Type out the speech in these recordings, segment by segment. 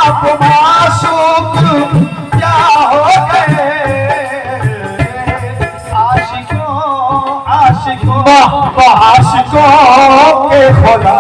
आप माशूक क्या हो गए, आशिकों आशिकों आशिकों के खुदा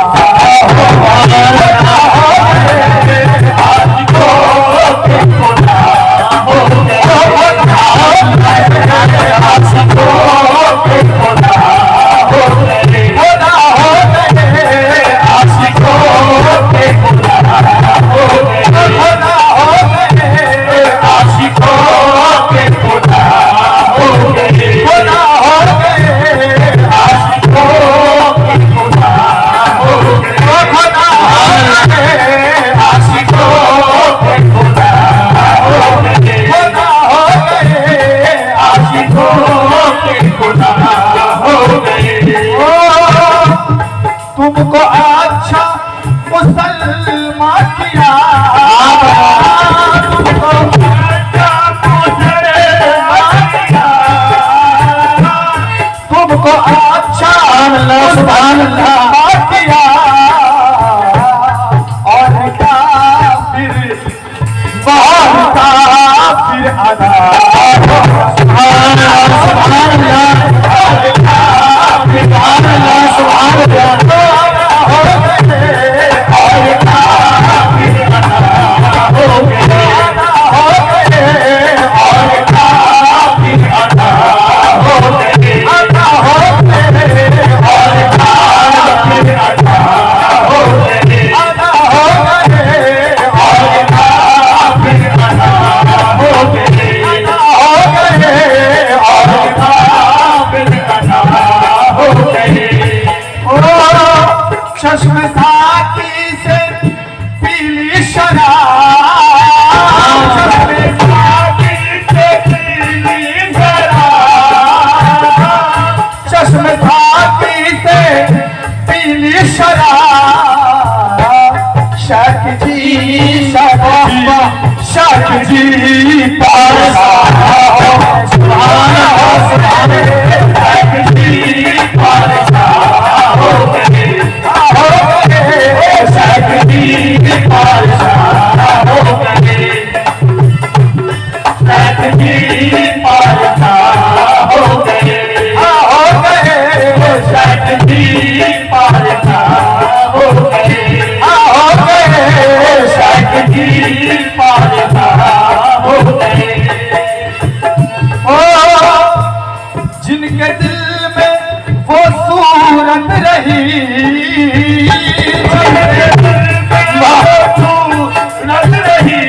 तुमको अच्छा मुसलमान किया, तुमको अच्छा मुसलमान किया, तुमको अच्छा मुसलमान किया, और काफिर बहुत काफिर अदा चश्म साकी से पीली शराब, चश्म साकी से पीली शराब, चश्म साकी से पीली शराब, शाख जी शाख जी पासा सुभान शाख जी पासा हो गए, शाख जी पासा हो गए, शाख जी पासा हो गए, शाख जी पासा हो गए, शाख जी पासा हो गए। जिनके दिल में वो सूरत रही, जिनके दिल में वो सूरत रही,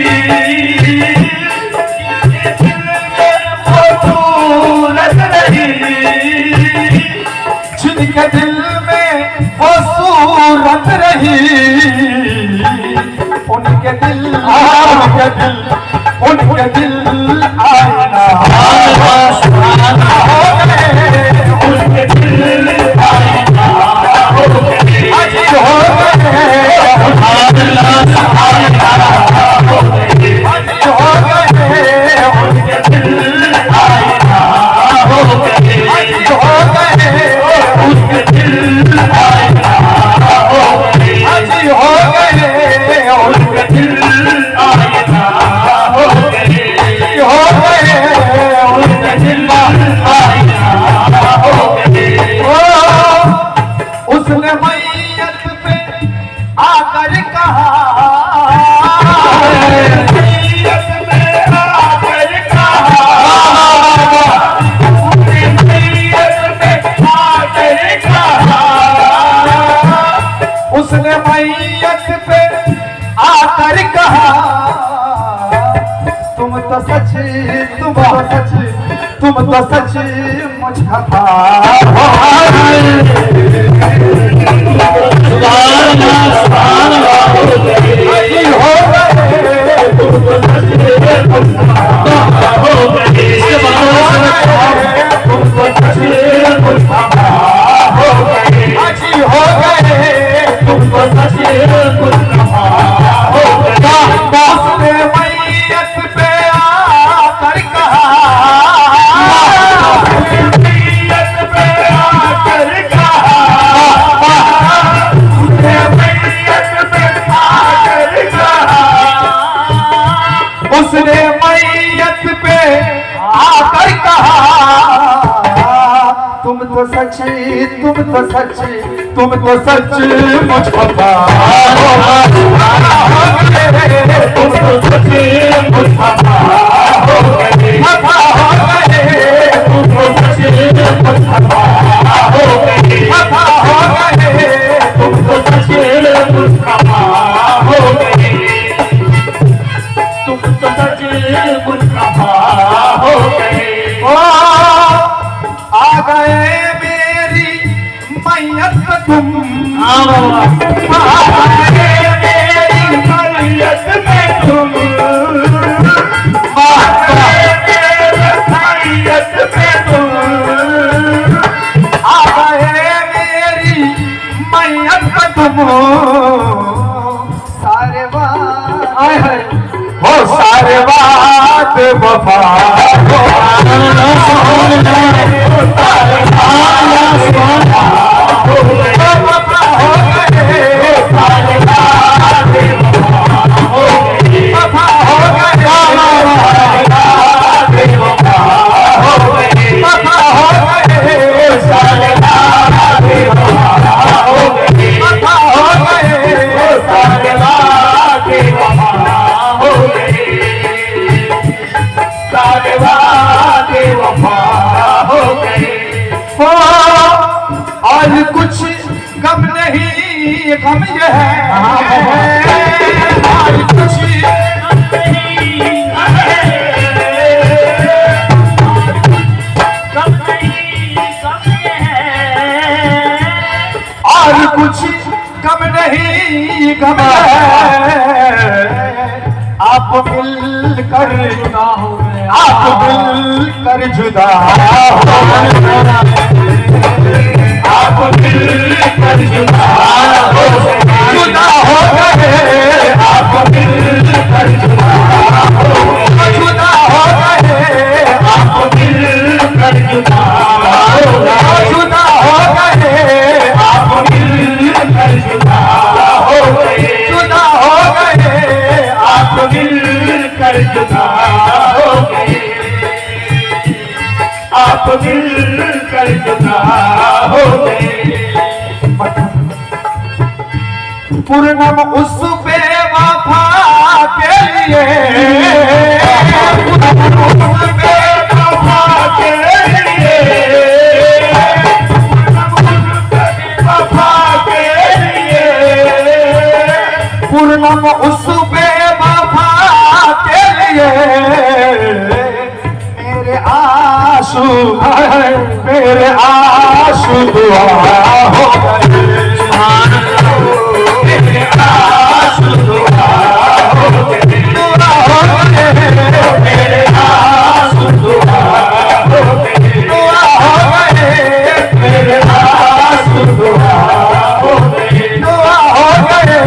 जिनके दिल में वो सूरत रही, जिनके दिल में वो सूरत रही, उनके दिल उनके दिल आईना हो गए, उनके दिल आईना हो गए, हाजी हो गए, हाजी हो गए, उनके दिल आईना हो गए, हाजी हो गए, उनके दिल आईना हो गए, हाजी हो गए, उनके दिल आईना हो गए, हो गए, उनके दिल आईना हो गए। उसने मैयत पे आकर कहा, मैयत पे आकर कहा, उसने मैयत पे आकर कहा, उसने मैयत पे आकर कहा, तुम तो सच मुझ खफा हो गए, तुम तो सच मुझ खफा हो गए, तुम तो सच मुझ खफा हो गए, हाजी हो गए, तुम तो सच मुझ खफा हो गए। उसने मैयत पे आकर कहा, मैयत पे आकर कहा, उसने मैयत पे आकर कहा, उसने मैयत पे आकर कहा तुम तो सच मुझ खफा हो गए, तुम तो सच मुझ खफा हो गए, खफा हो गए, तुम तो सच मुझ खफा हो गए, खफा हो गए, तुम तो सच मुझ खफा हो गए, तुम तो सच मुझ खफा हो गए। ओ आ गए मेरी मैयत पे तुम, आ गए मेरी मैयत पे तुम, आ गए मेरी मैयत पे तुम, आ गए मेरी मैयत पे तुम, सारे हो सारे बात वफा हो, आज कुछ गम नहीं, गम ये है आज कुछ गम नहीं, गम ये है आज कुछ गम नहीं, गम है आप मिलकर जुदा हो गए, आप मिलकर जुदा हो गए, आप मिलकर जुदा हो गए, जुदा हो गए, आप मिलकर जुदा हो गए, जुदा हो गए, आप मिलकर जुदा हो गए, जुदा हो गए, आप मिलकर जुदा हो गए, जुदा हो गए, आप मिलकर जुदा हो गए, आप मिलकर जुदा हो गए। पूर्णम उस बेवफा के लिए, उस बेवफा के लिए, बेवफा के लिए, पूर्णम उस बेवफा के लिए मेरे आंसू दुआ हो गए, मेरे आंसू दुआ हो गए, दुआ हो गए, मेरे आंसू दुआ हो गए, दुआ हो गए, मेरे आंसू दुआ हो गए, दुआ हो गए,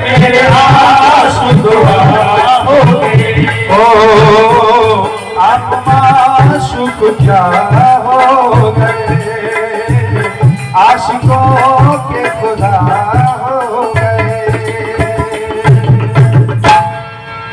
मेरे आंसू दुआ हो गए। ओ आप माशूक क्या हो गए, आशिक